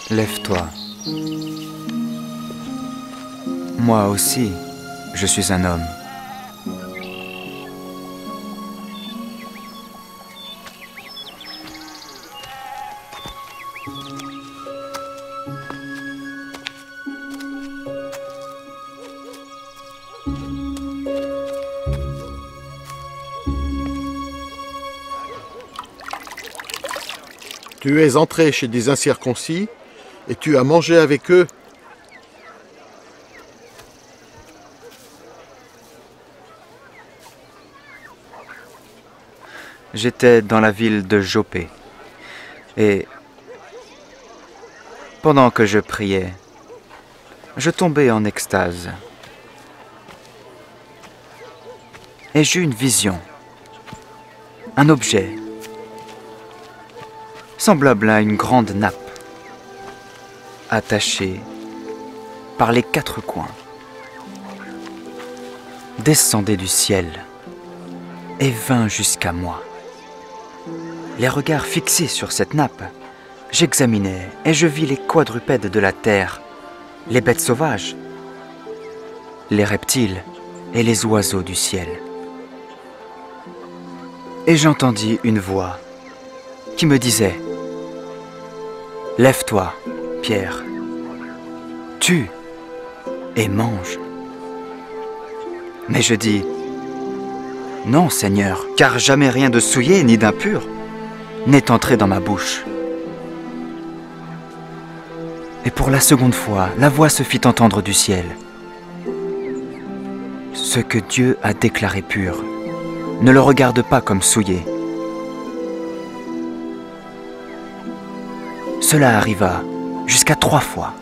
Lève-toi. Moi aussi, je suis un homme. Tu es entré chez des incirconcis et tu as mangé avec eux. J'étais dans la ville de Jopé et pendant que je priais, je tombais en extase et j'eus une vision, un objet semblable à une grande nappe, attachée par les quatre coins, descendait du ciel et vint jusqu'à moi. Les regards fixés sur cette nappe, j'examinais et je vis les quadrupèdes de la terre, les bêtes sauvages, les reptiles et les oiseaux du ciel. Et j'entendis une voix qui me disait: Lève-toi, Pierre, tue et mange. Mais je dis: Non, Seigneur, car jamais rien de souillé ni d'impur n'est entré dans ma bouche. Et pour la seconde fois, la voix se fit entendre du ciel. Ce que Dieu a déclaré pur, ne le regarde pas comme souillé. Cela arriva jusqu'à 3 fois.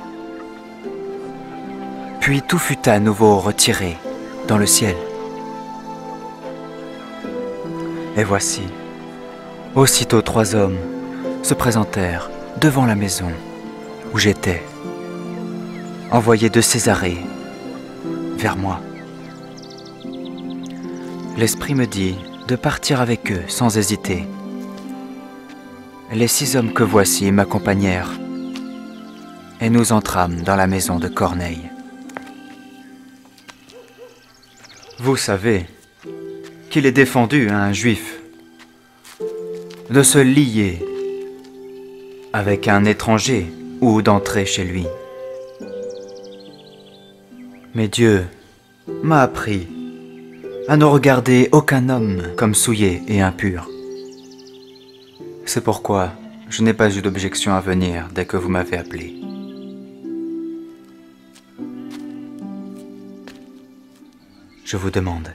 Puis tout fut à nouveau retiré dans le ciel. Et voici, aussitôt 3 hommes se présentèrent devant la maison où j'étais, envoyés de Césarée vers moi. L'Esprit me dit de partir avec eux sans hésiter. Les 6 hommes que voici m'accompagnèrent et nous entrâmes dans la maison de Corneille. Vous savez qu'il est défendu à un juif de se lier avec un étranger ou d'entrer chez lui. Mais Dieu m'a appris à ne regarder aucun homme comme souillé et impur. C'est pourquoi je n'ai pas eu d'objection à venir dès que vous m'avez appelé. Je vous demande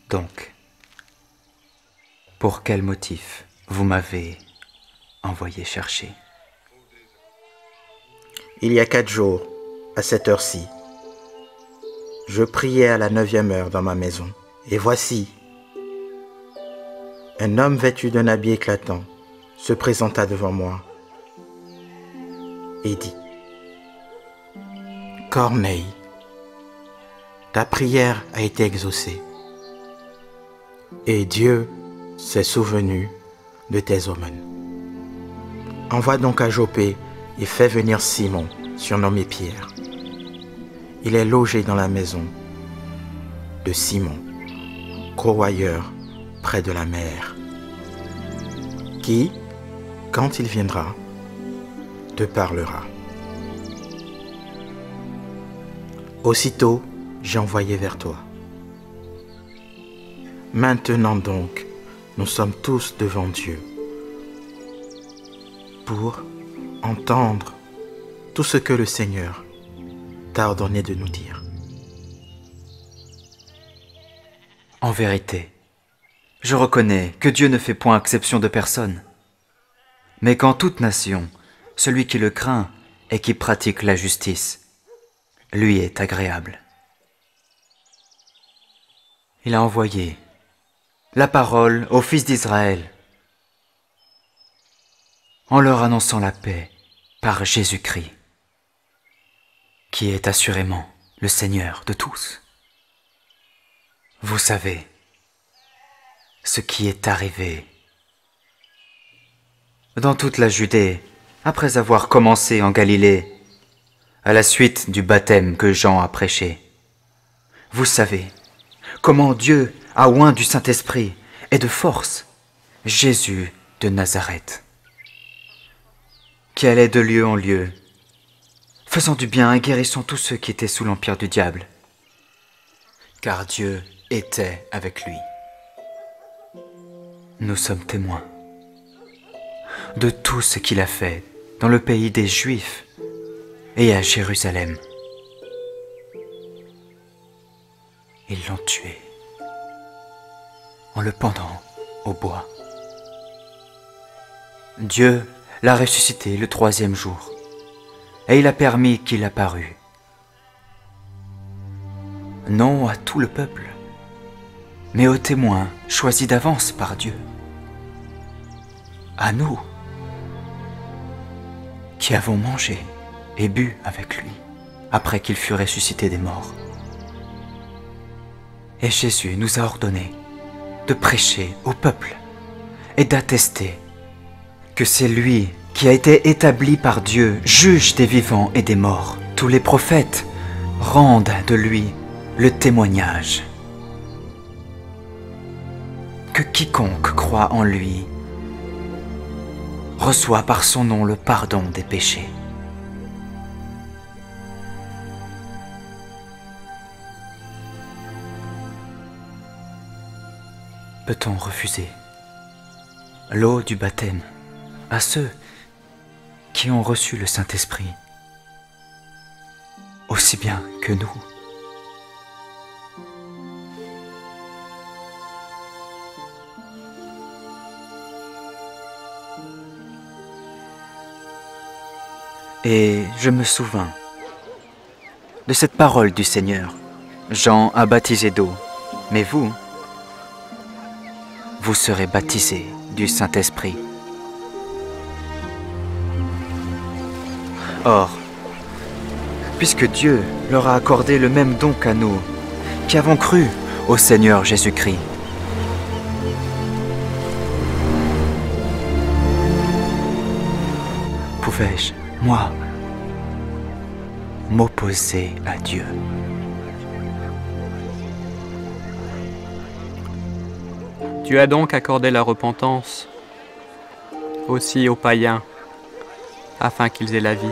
donc, pour quel motif vous m'avez envoyé chercher? Il y a 4 jours, à cette heure-ci, je priais à la 9e heure dans ma maison, et voici, un homme vêtu d'un habit éclatant se présenta devant moi et dit: Corneille, ta prière a été exaucée, et Dieu s'est souvenu de tes aumônes. Envoie donc à Jopé et fais venir Simon, surnommé Pierre. Il est logé dans la maison de Simon, corroyeur près de la mer, qui, quand il viendra, te parlera. Aussitôt, j'ai envoyé vers toi. Maintenant donc, nous sommes tous devant Dieu pour entendre tout ce que le Seigneur t'a ordonné de nous dire. En vérité, je reconnais que Dieu ne fait point exception de personne, mais qu'en toute nation, celui qui le craint et qui pratique la justice, lui est agréable. Il a envoyé la parole aux fils d'Israël en leur annonçant la paix par Jésus-Christ, qui est assurément le Seigneur de tous. Vous savez ce qui est arrivé dans toute la Judée après avoir commencé en Galilée, à la suite du baptême que Jean a prêché. Vous savez comment Dieu a oint du Saint-Esprit et de force Jésus de Nazareth, qui allait de lieu en lieu, faisant du bien et guérissant tous ceux qui étaient sous l'empire du diable, car Dieu était avec lui. Nous sommes témoins de tout ce qu'il a fait dans le pays des Juifs et à Jérusalem. Ils l'ont tué en le pendant au bois. Dieu l'a ressuscité le 3e jour et il a permis qu'il apparût, non à tout le peuple, mais aux témoins choisis d'avance par Dieu, à nous qui avons mangé et bu avec lui après qu'il fut ressuscité des morts. Et Jésus nous a ordonné de prêcher au peuple et d'attester que c'est lui qui a été établi par Dieu, juge des vivants et des morts. Tous les prophètes rendent de lui le témoignage que quiconque croit en lui reçoit par son nom le pardon des péchés. Peut-on refuser l'eau du baptême à ceux qui ont reçu le Saint-Esprit aussi bien que nous? Et je me souvins de cette parole du Seigneur. Jean a baptisé d'eau, mais vous serez baptisés du Saint-Esprit. Or, puisque Dieu leur a accordé le même don qu'à nous, qui avons cru au Seigneur Jésus-Christ, pouvais-je, moi, m'opposer à Dieu? Tu as donc accordé la repentance aussi aux païens, afin qu'ils aient la vie.